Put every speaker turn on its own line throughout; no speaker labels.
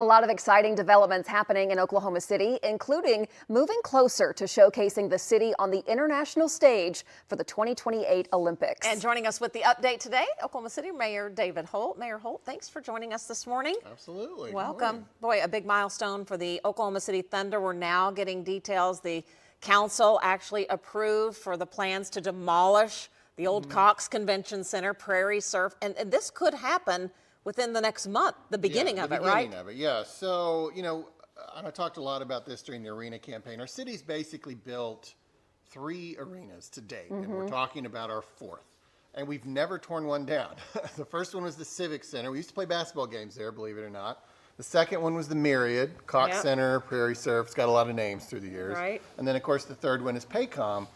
A lot of exciting developments happening in Oklahoma City, including moving closer to showcasing the city on the international stage for the 2028 Olympics.
And joining us with the update today, Oklahoma City Mayor David Holt. Mayor Holt, thanks for joining us this morning.
Absolutely.
Welcome. Boy, a big milestone for the Oklahoma City Thunder. We're now getting details. The council actually approved for the plans to demolish the old Cox Convention Center, Prairie Surf, and this could happen within the next month, the beginning of it, right?
Yeah. So, and I talked a lot about this during the arena campaign. Our city's basically built 3 arenas to date, and we're talking about our 4th. And we've never torn one down. The first one was the Civic Center. We used to play basketball games there, believe it or not. The second one was the Myriad, Cox Center, Prairie Surf. It's got a lot of names through the years.
Right.
And then, of course, the third one is Paycom.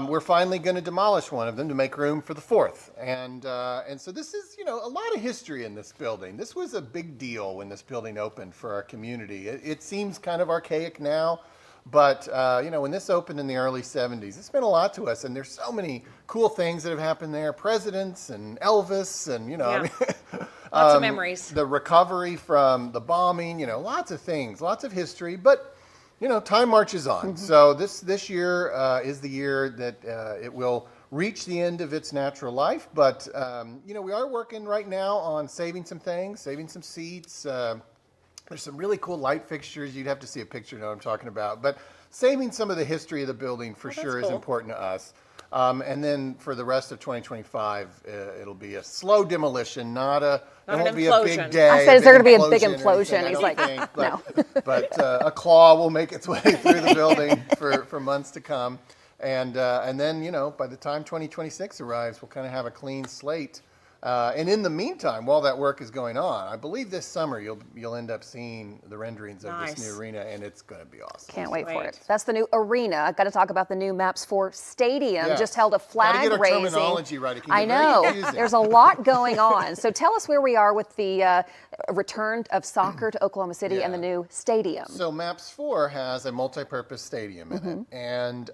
We're finally going to demolish one of them to make room for the 4th. And so this is, a lot of history in this building. This was a big deal when this building opened for our community. It seems kind of archaic now, but, when this opened in the early 70s, it's meant a lot to us. And there's so many cool things that have happened there. Presidents and Elvis and,
lots of memories.
The recovery from the bombing, lots of things, lots of history. But time marches on. So this year is the year that it will reach the end of its natural life. But, we are working right now on saving some things, saving some seats. There's some really cool light fixtures. You'd have to see a picture to know what I'm talking about. But saving some of the history of the building for sure is important to us. And then for the rest of 2025, it'll be a slow demolition, it won't be a big day.
I said, is there going to be a big implosion? He's like, no.
But a claw will make its way through the building for months to come. And then, by the time 2026 arrives, we'll kind of have a clean slate. And in the meantime, while that work is going on, I believe this summer you'll end up seeing the renderings of this new arena, and it's going to be awesome.
Can't wait for it. That's the new arena. I've got to talk about the new Maps 4 Stadium.
Yes.
Just held a flag
raising.
Raising.
Terminology right. It can
I
get very
know.
confusing.
There's a lot going on. So tell us where we are with the return of soccer to Oklahoma City and the new stadium.
So Maps 4 has a multi-purpose stadium in it, and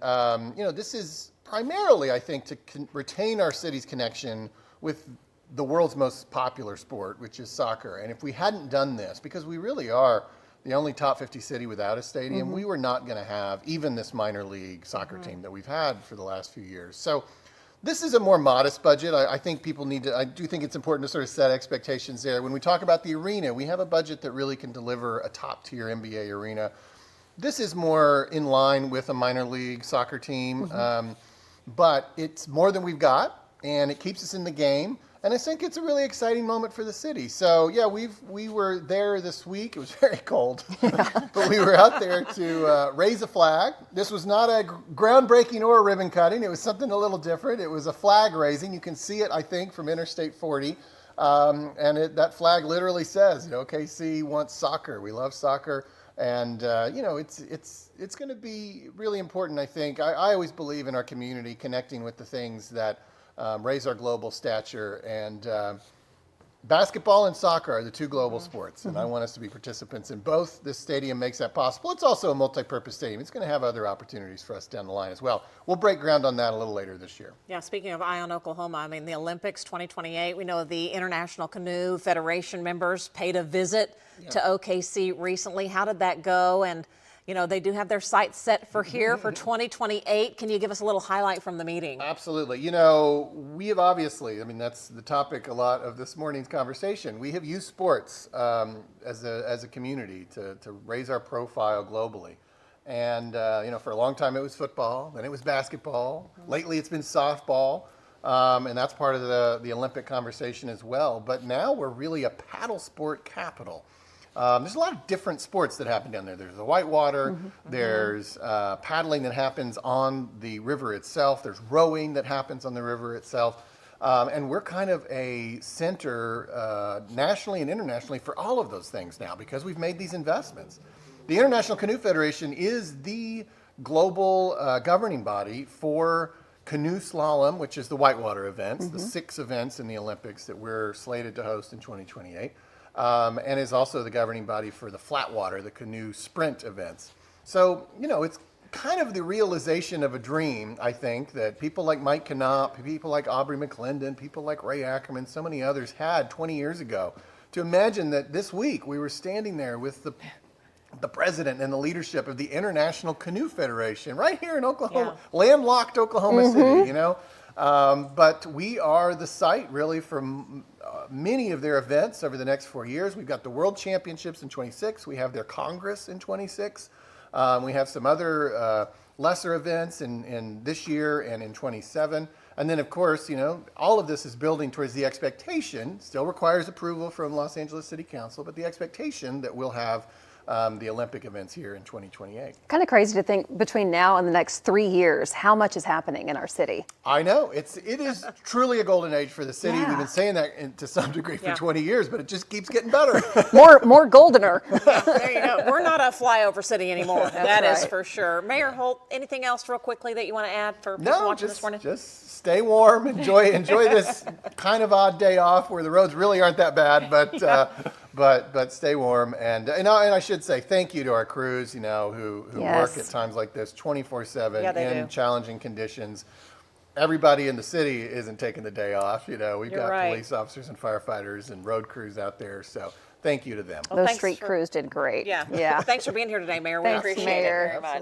this is primarily, I think, to retain our city's connection with the world's most popular sport, which is soccer. And if we hadn't done this, because we really are the only top 50 city without a stadium, we were not going to have even this minor league soccer team that we've had for the last few years. So this is a more modest budget. I think people I do think it's important to sort of set expectations there. When we talk about the arena, we have a budget that really can deliver a top tier NBA arena. This is more in line with a minor league soccer team, but it's more than we've got, and it keeps us in the game. And I think it's a really exciting moment for the city. So yeah, we were there this week. It was very cold, but we were out there to raise a flag. This was not a groundbreaking or a ribbon cutting. It was something a little different. It was a flag raising. You can see it, I think, from Interstate 40. And that flag literally says, OKC wants soccer. We love soccer. And, it's going to be really important, I think. I always believe in our community connecting with the things that raise our global stature, and basketball and soccer are the 2 global sports, and I want us to be participants in both. This stadium makes that possible. It's also a multi-purpose stadium. It's going to have other opportunities for us down the line as well. We'll break ground on that a little later this year.
Yeah, speaking of Eye on Oklahoma, the Olympics 2028, we know the International Canoe Federation members paid a visit to OKC recently. How did that go? And they do have their sights set for here for 2028. Can you give us a little highlight from the meeting?
Absolutely. We have obviously, that's the topic a lot of this morning's conversation. We have used sports as a community to raise our profile globally. And, for a long time it was football, then it was basketball. Lately it's been softball. And that's part of the Olympic conversation as well. But now we're really a paddle sport capital. There's a lot of different sports that happen down there. There's the whitewater, there's paddling that happens on the river itself, there's rowing that happens on the river itself, and we're kind of a center nationally and internationally for all of those things now because we've made these investments. The International Canoe Federation is the global governing body for canoe slalom, which is the whitewater events, the 6 events in the Olympics that we're slated to host in 2028. And is also the governing body for the flat water, the canoe sprint events. So, it's kind of the realization of a dream, I think, that people like Mike Knopp, people like Aubrey McClendon, people like Ray Ackerman, so many others had 20 years ago to imagine that this week we were standing there with the president and the leadership of the International Canoe Federation right here in Oklahoma, landlocked Oklahoma City, you know. But we are the site really for many of their events over the next 4 years. We've got the World Championships in 26. We have their Congress in 26. We have some other lesser events in this year and in 27. And then, of course, you know, all of this is building towards the expectation, still requires approval from Los Angeles City Council, but the expectation that we'll have the Olympic events here in 2028.
Kind of crazy to think between now and the next 3 years, how much is happening in our city.
I know. It is truly a golden age for the city.
Yeah.
We've been saying that to some degree for 20 years, but it just keeps getting better.
More goldener.
There you go. We're not a flyover city anymore. That is
right.
for sure. Mayor Holt, anything else real quickly that you want to add for people watching this morning?
Just stay warm. Enjoy this kind of odd day off where the roads really aren't that bad, but stay warm. And I should say thank you to our crews, you know, who
Yes.
work at times like this 24/7
Yeah, they
in
do.
challenging conditions. Everybody in the city isn't taking the day off. You know, we've
You're
got
right.
police officers and firefighters and road crews out there. So thank you to them.
Those
thanks
street
for-
crews did great.
Yeah.
Yeah.
Thanks for being here today, Mayor. We
Thanks,
appreciate
Mayor.
it very much.